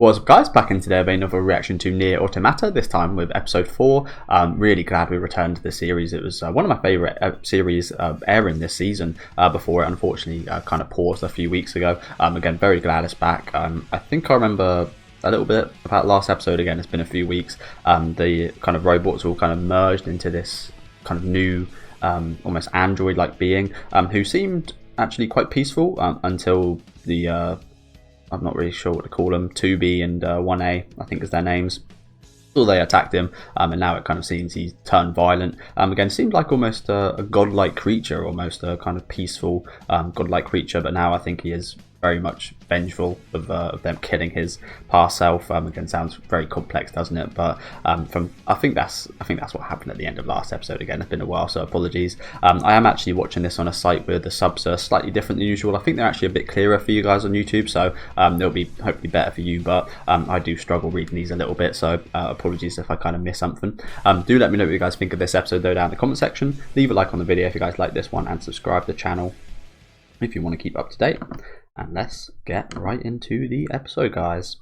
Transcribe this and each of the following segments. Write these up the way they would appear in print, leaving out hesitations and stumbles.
What's up guys, back in today with another reaction to NieR Automata, this time with episode 4. Really glad we returned to the series. It was one of my favourite series airing this season before it unfortunately kind of paused a few weeks ago. Again, very glad it's back. I think I remember a little bit about last episode. Again, it's been a few weeks. The kind of robots all kind of merged into this kind of new almost android-like being who seemed actually quite peaceful until the I'm not really sure what to call them, 2B and 1A, I think is their names. So they attacked him, and now it kind of seems he's turned violent. Again, seemed like almost a godlike creature, almost a kind of peaceful godlike creature, but now I think he is very much vengeful of them killing his past self. Again, sounds very complex, doesn't it? But I think that's what happened at the end of last episode. Again, it's been a while, so apologies. I am actually watching this on a site where the subs are slightly different than usual. I think they're actually a bit clearer for you guys on YouTube, so they'll be hopefully better for you. But I do struggle reading these a little bit, so apologies if I kind of miss something. Do let me know what you guys think of this episode though down in the comment section. Leave a like on the video if you guys like this one, and subscribe to the channel if you want to keep up to date. And let's get right into the episode, guys.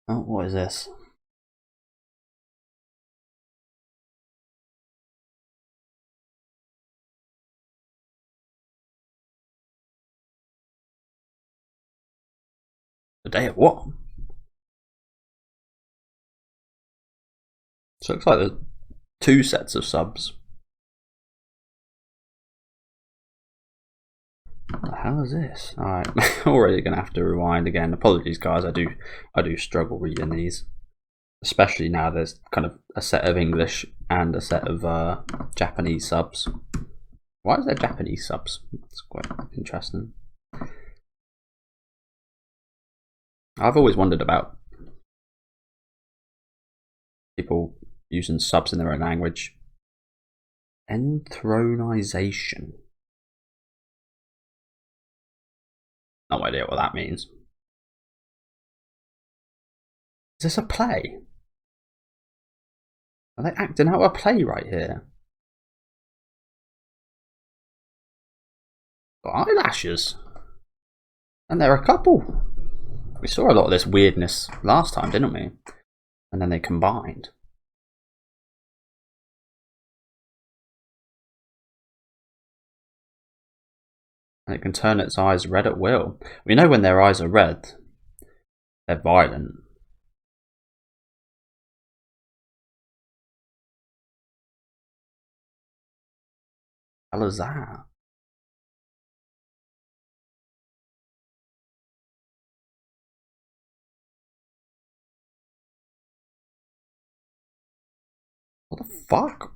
Oh, what is this? The day of what? So it looks like there's 2 sets of subs. What the hell is this? Alright, already gonna have to rewind again. Apologies guys, I do struggle reading these. Especially now there's kind of a set of English and a set of Japanese subs. Why is there Japanese subs? That's quite interesting. I've always wondered about people using subs in their own language. Enthronization. No idea what that means. Is this a play? Are they acting out a play right here? Got eyelashes. And they're a couple. We saw a lot of this weirdness last time, didn't we? And then they combined. And it can turn its eyes red at will. We know when their eyes are red, they're violent. What the hell is that? What the fuck?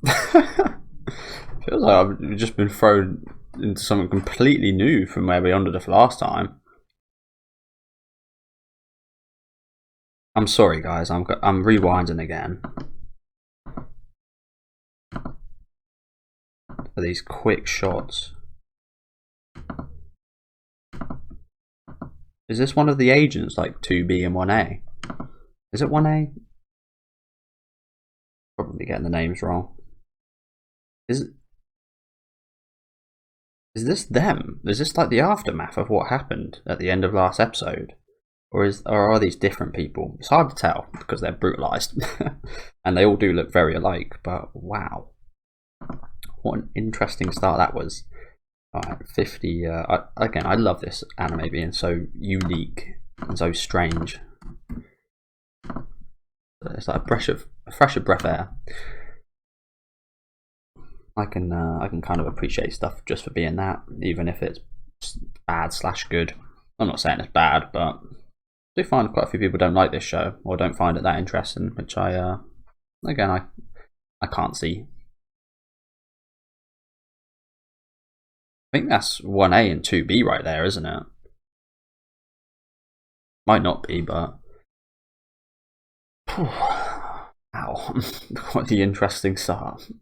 Feels like I've just been thrown into something completely new from where we ended it last time. I'm sorry guys, I'm rewinding again for these quick shots. Is this one of the agents, like 2B and 1A? Is it 1A? Probably getting the names wrong. Is this them? Is this like the aftermath of what happened at the end of last episode? Or are these different people? It's hard to tell because they're brutalized. And they all do look very alike, but wow. What an interesting start that was. Alright, 50. Again, I love this anime being so unique and so strange. It's like a fresher breath of air. I can kind of appreciate stuff just for being that, even if it's bad/good. I'm not saying it's bad, but I do find quite a few people don't like this show or don't find it that interesting, which I can't see. I think that's 1A and 2B right there, isn't it? Might not be, but wow, what the interesting start.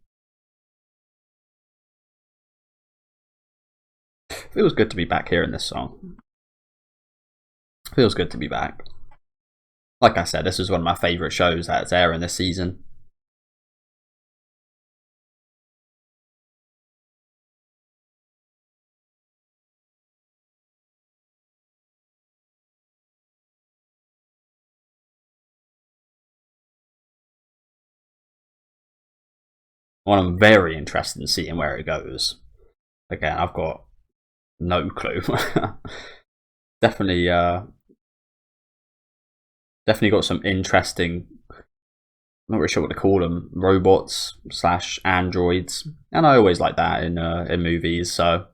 Feels good to be back here in this song. Feels good to be back. Like I said, this is one of my favourite shows that's airing this season. Well, I'm very interested in seeing where it goes. Again, I've got no clue. Definitely, definitely got some interesting. I'm not really sure what to call them, robots slash androids, and I always like that in movies, so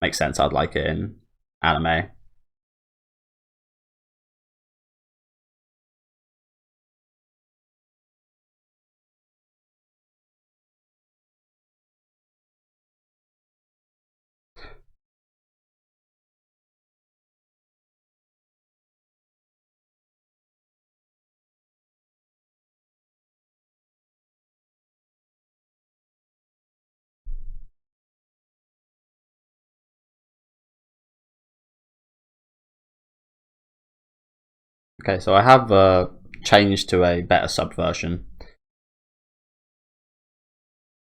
makes sense. I'd like it in anime. Okay, so I have changed to a better subversion.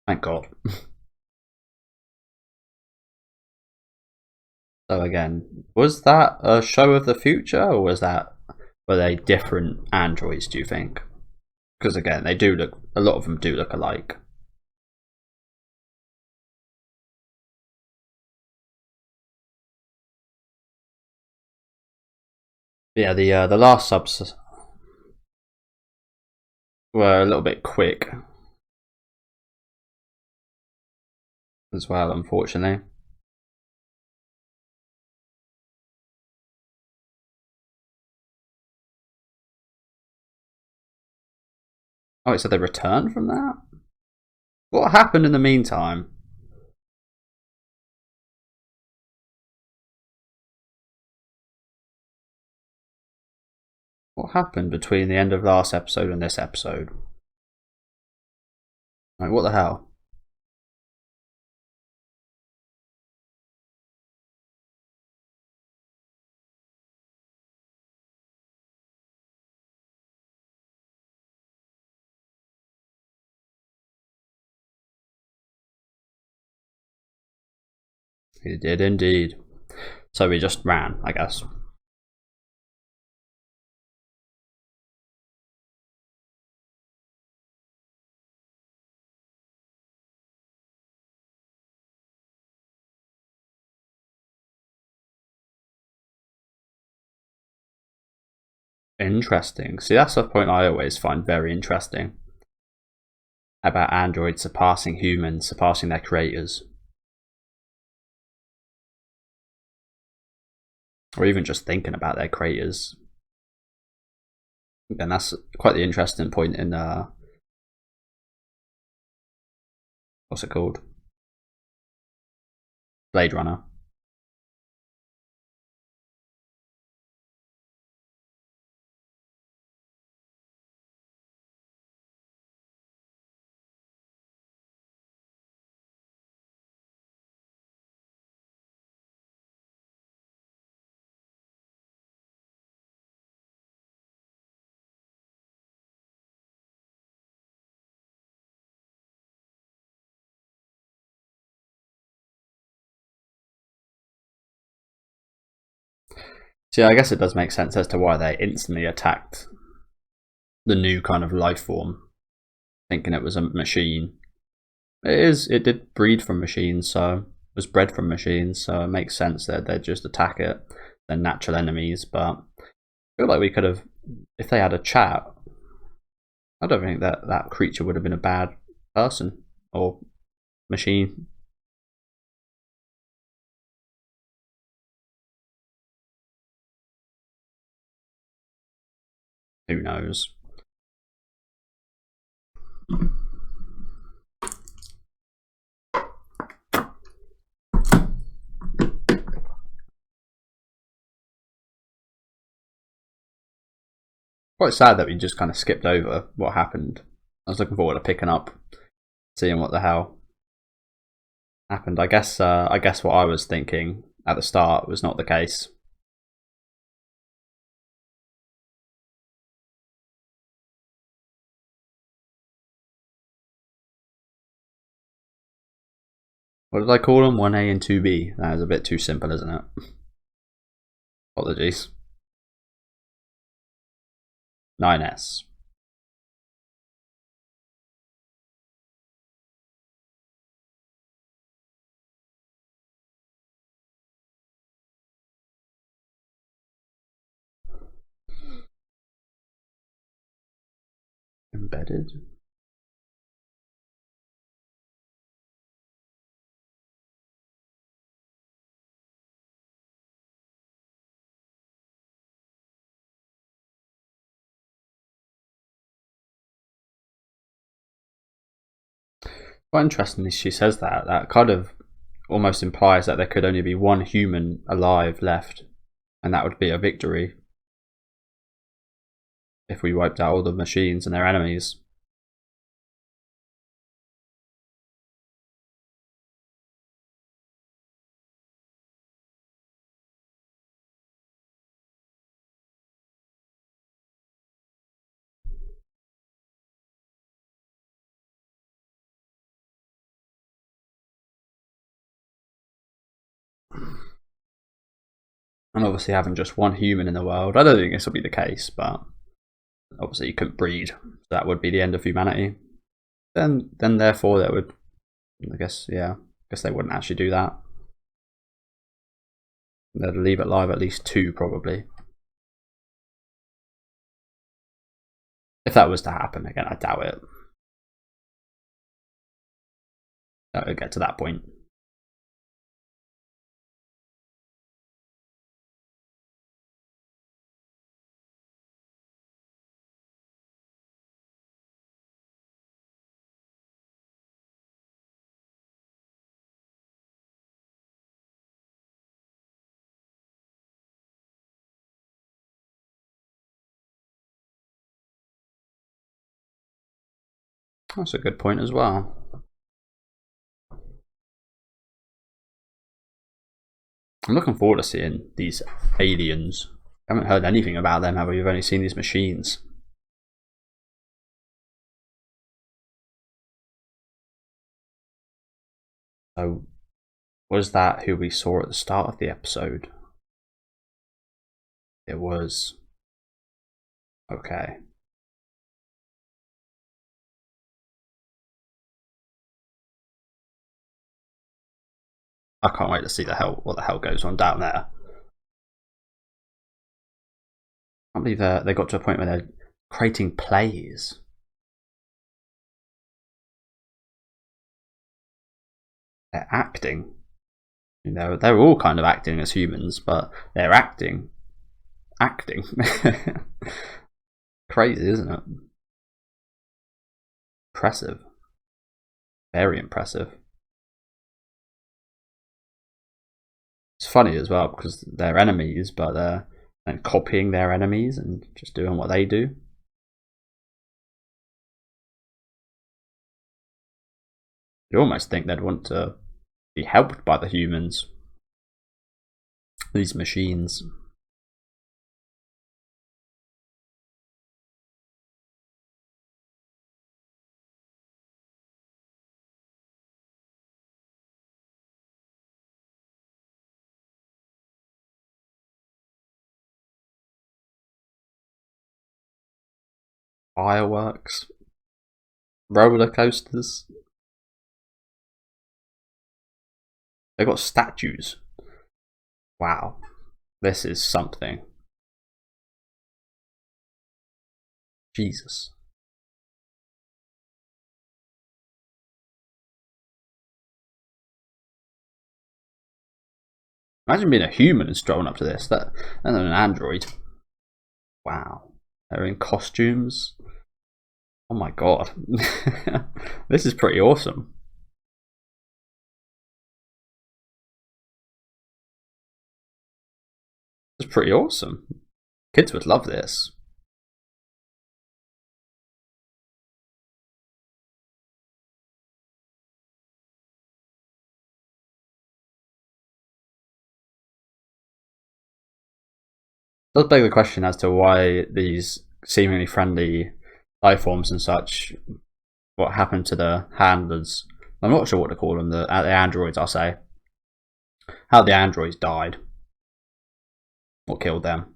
Thank God. So again, was that a show of the future, or were they different androids? Do you think? Because again, they do look. A lot of them do look alike. Yeah, the last subs were a little bit quick as well, unfortunately. Oh, so they returned from that? What happened in the meantime? What happened between the end of last episode and this episode? Like, what the hell? He did indeed. So we just ran, I guess. Interesting. See, that's a point I always find very interesting about androids surpassing humans, surpassing their creators, or even just thinking about their creators. And that's quite the interesting point in what's it called? Blade Runner. So yeah, I guess it does make sense as to why they instantly attacked the new kind of life form, thinking it was a machine. It is. It did breed from machines, so it was bred from machines, so it makes sense that they'd just attack it. They're natural enemies, but I feel like we could have, if they had a chat. I don't think that that creature would have been a bad person or machine. Who knows? Quite sad that we just kind of skipped over what happened. I was looking forward to picking up, seeing what the hell happened. I guess. I guess what I was thinking at the start was not the case. What did I call them? 1A and 2B. That is a bit too simple, isn't it? Apologies. 9S. Embedded. Quite interestingly, she says that. That kind of almost implies that there could only be one human alive left, and that would be a victory if we wiped out all the machines and their enemies. And obviously having just one human in the world, I don't think this will be the case, but obviously you couldn't breed, so that would be the end of humanity. Then therefore that would, I guess, yeah, I guess they wouldn't actually do that. They'd leave it live at least 2 probably. If that was to happen, again, I doubt it. That would get to that point. That's a good point as well. I'm looking forward to seeing these aliens. I haven't heard anything about them, have we? We've only seen these machines. So, was that who we saw at the start of the episode? It was. Okay. I can't wait to see what the hell goes on down there. I can't believe they got to a point where they're creating plays. They're acting. They're all kind of acting as humans, but they're acting. Crazy, isn't it? Impressive. Very impressive. It's funny as well because they're enemies, but they're copying their enemies and just doing what they do. You almost think they'd want to be helped by the humans. These machines. Fireworks. Roller coasters. They've got statues. Wow. This is something. Jesus. Imagine being a human and strolling up to this. And then an android. Wow. They're in costumes. Oh my god. This is pretty awesome. It's pretty awesome. Kids would love this. Does beg the question as to why these seemingly friendly life forms and such, what happened to the handlers? I'm not sure what to call them, the androids, I'll say. How the androids died. Or killed them.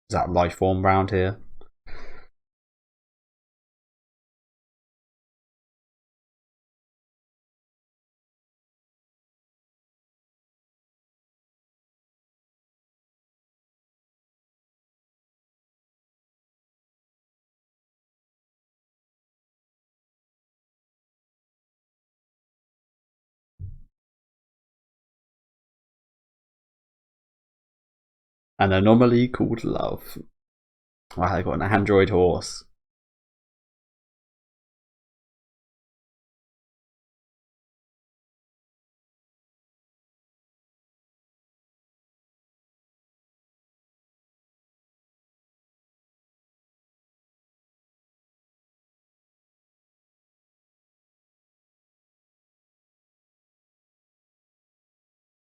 Is that life form round here? An anomaly called love. Wow, they got an android horse.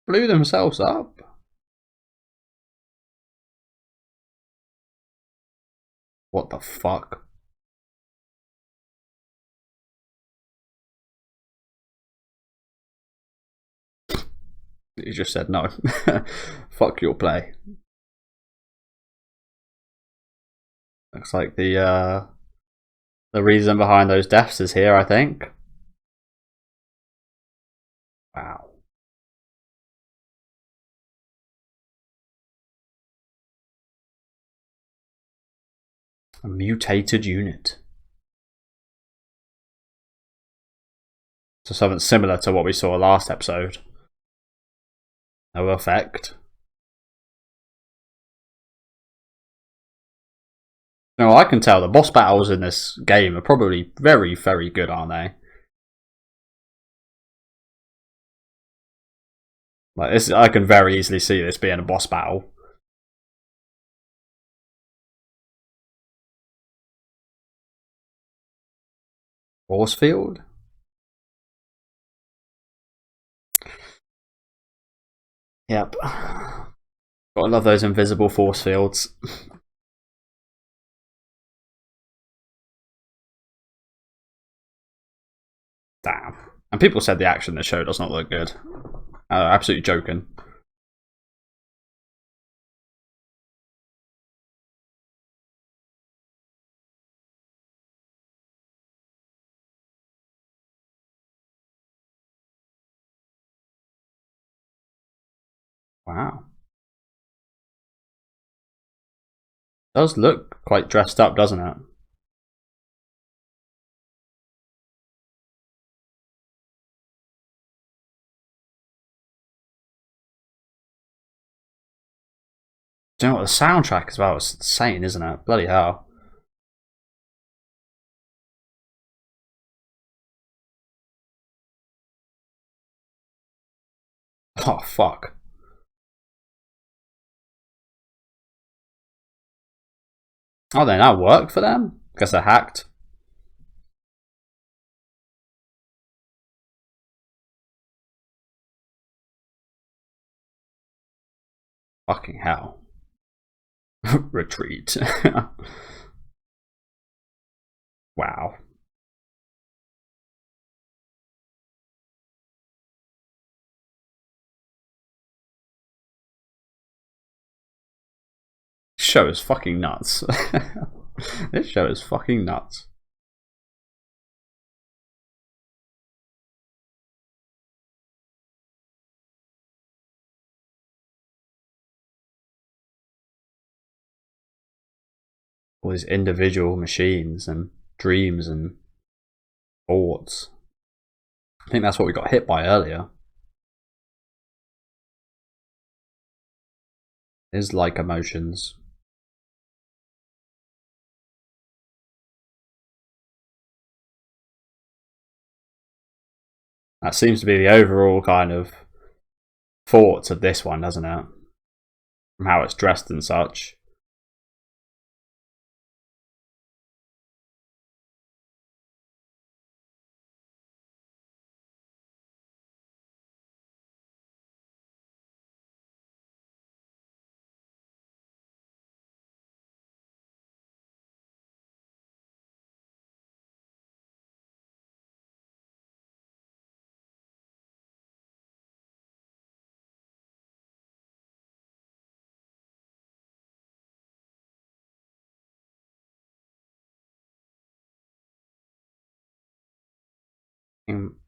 Blew themselves up. What the fuck? He just said no. Fuck your play. Looks like the reason behind those deaths is here, I think. Wow. A mutated unit. So something similar to what we saw last episode. No effect. No, I can tell the boss battles in this game are probably very, very good, aren't they? Like this, I can very easily see this being a boss battle. Force field. Yep. Gotta love those invisible force fields. Damn. And people said the action in the show does not look good. Absolutely joking. Wow. Does look quite dressed up, doesn't it? Do you know what, the soundtrack as well is insane, isn't it? Bloody hell. Oh, fuck. Oh, they now work for them? Guess they're hacked. Fucking hell. Retreat. Wow. This show is fucking nuts. This show is fucking nuts. All these individual machines and dreams and thoughts. I think that's what we got hit by earlier. Is like emotions. That seems to be the overall kind of thoughts of this one, doesn't it? From how it's dressed and such.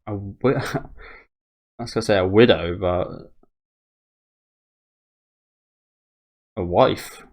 I was gonna say a widow, but a wife.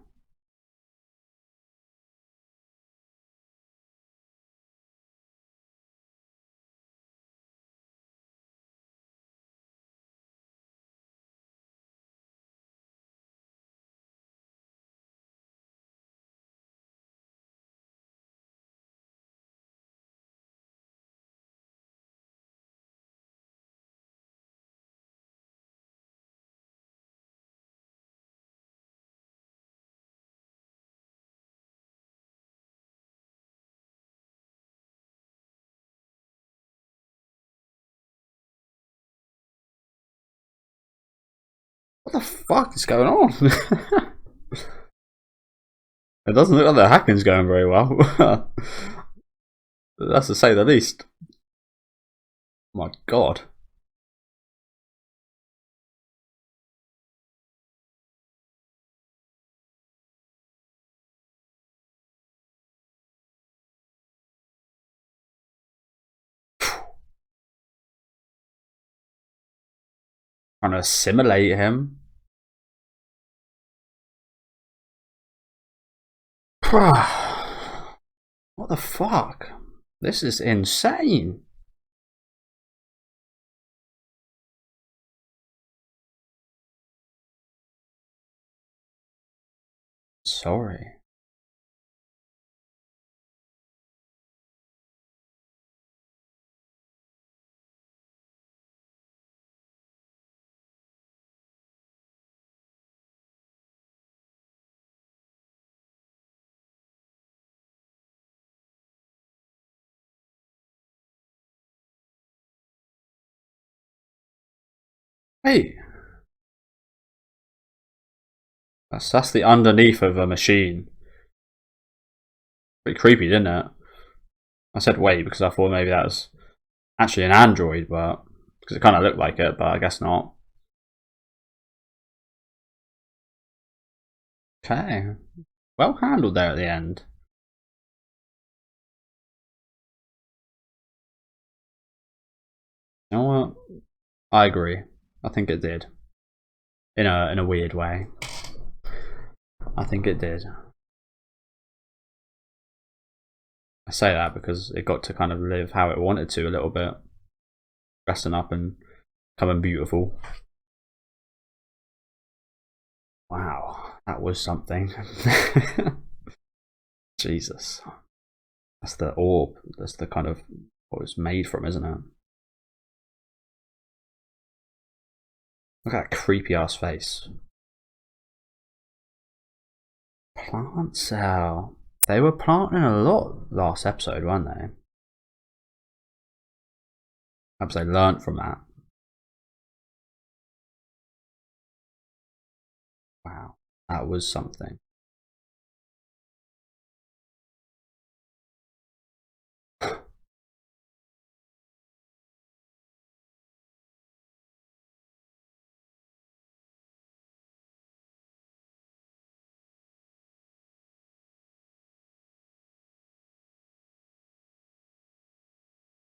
What the fuck is going on? It doesn't look like the hacking's going very well. That's to say the least. Oh my god. Trying to assimilate him. What the fuck? This is insane. Sorry. Hey. That's the underneath of a machine. Pretty creepy, didn't it? I said wait because I thought maybe that was actually an android, but because it kind of looked like it, but I guess not. Okay. Well handled there at the end. You know what? I agree. I think it did. In a weird way. I think it did. I say that because it got to kind of live how it wanted to a little bit. Dressing up and becoming beautiful. Wow, that was something. Jesus. That's the orb. That's the kind of what it's made from, isn't it? Look at that creepy ass face. Plant cell. They were planting a lot last episode, weren't they? Perhaps they learnt from that. Wow, that was something.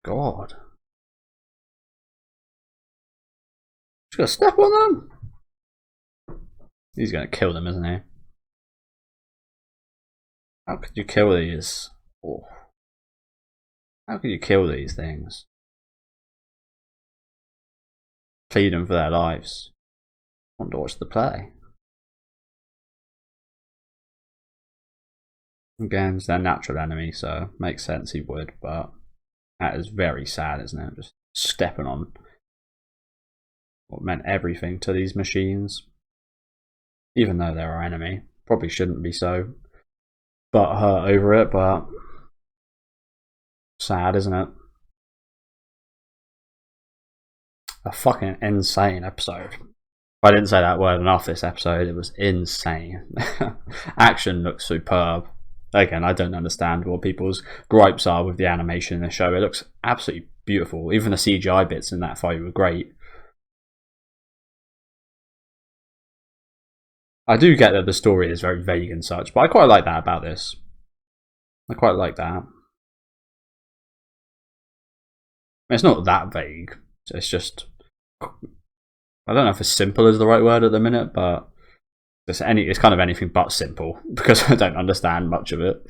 God. Just gonna step on them? He's gonna kill them, isn't he? How could you kill these? Oh. How could you kill these things? Feed them for their lives. I want to watch the play. Again, it's their natural enemy, so makes sense he would, but that is very sad, isn't it? Just stepping on what meant everything to these machines. Even though they're our enemy. Probably shouldn't be so butthurt over it, but sad, isn't it? A fucking insane episode. I didn't say that word enough this episode. It was insane. Action looks superb. Again, I don't understand what people's gripes are with the animation in the show. It looks absolutely beautiful. Even the CGI bits in that fight were great. I do get that the story is very vague and such, but I quite like that about this. I quite like that. It's not that vague. It's just, I don't know if it's simple is the right word at the minute, but it's kind of anything but simple because I don't understand much of it.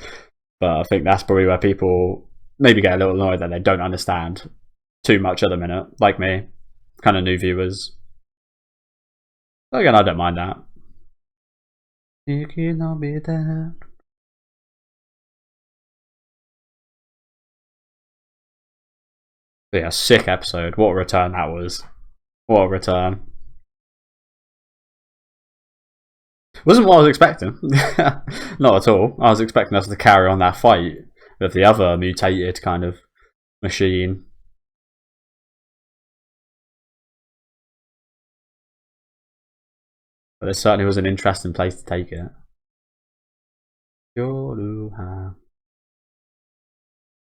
But I think that's probably where people maybe get a little annoyed that they don't understand too much at the minute, like me, kind of new viewers. Again, I don't mind that. You cannot be there. But yeah, sick episode. What a return that was. What a return. Wasn't what I was expecting. Not at all. I was expecting us to carry on that fight with the other mutated kind of machine. But there certainly was an interesting place to take it.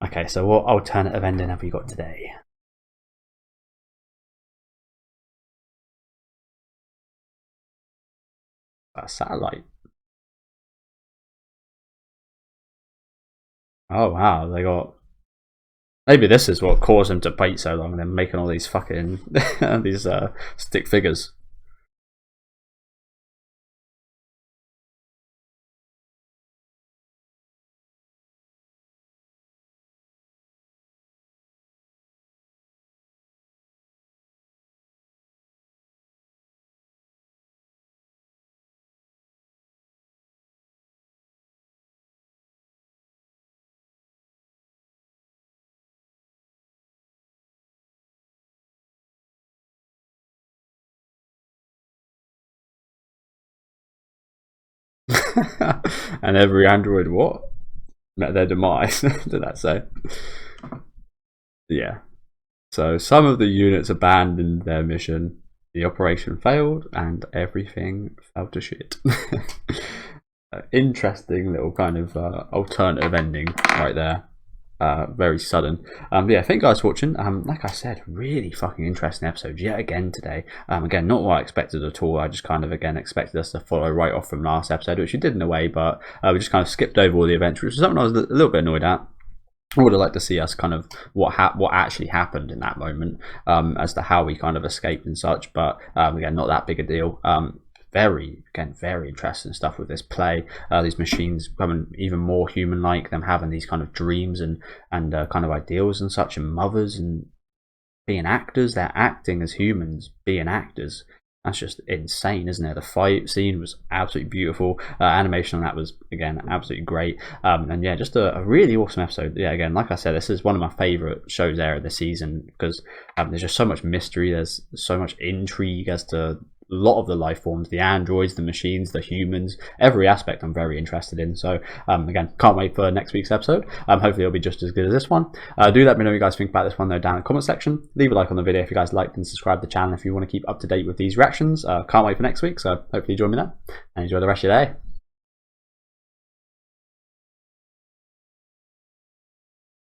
Okay, so what alternative ending have we got today? A satellite. Oh wow, they got. Maybe this is what caused them to wait so long and then making all these fucking these stick figures. And every android what? Met their demise, did that say? Yeah. So some of the units abandoned their mission, the operation failed, and everything fell to shit. Interesting little kind of alternative ending right there. Very sudden. Yeah, thank you guys for watching. Like I said, really fucking interesting episode yet again today. Again, not what I expected at all. I just kind of again expected us to follow right off from last episode, which we did in a way, but we just kind of skipped over all the events, which was something I was a little bit annoyed at. I would have liked to see us kind of what actually happened in that moment, as to how we kind of escaped and such. But again, not that big a deal. Very interesting stuff with this play. These machines becoming even more human-like, them having these kind of dreams and kind of ideals and such, and mothers and being actors. They're acting as humans, being actors. That's just insane, isn't it? The fight scene was absolutely beautiful. Animation on that was, again, absolutely great. And yeah, just a really awesome episode. Yeah, again, like I said, this is one of my favourite shows there of the season because there's just so much mystery. There's so much intrigue as to a lot of the life forms, the androids, the machines, the humans, every aspect I'm very interested in. So again, can't wait for next week's episode. Hopefully it'll be just as good as this one. Do let me know what you guys think about this one though down in the comment section. Leave a like on the video if you guys liked, and subscribe to the channel if you want to keep up to date with these reactions. Can't wait for next week, so hopefully you join me there and enjoy the rest of your day.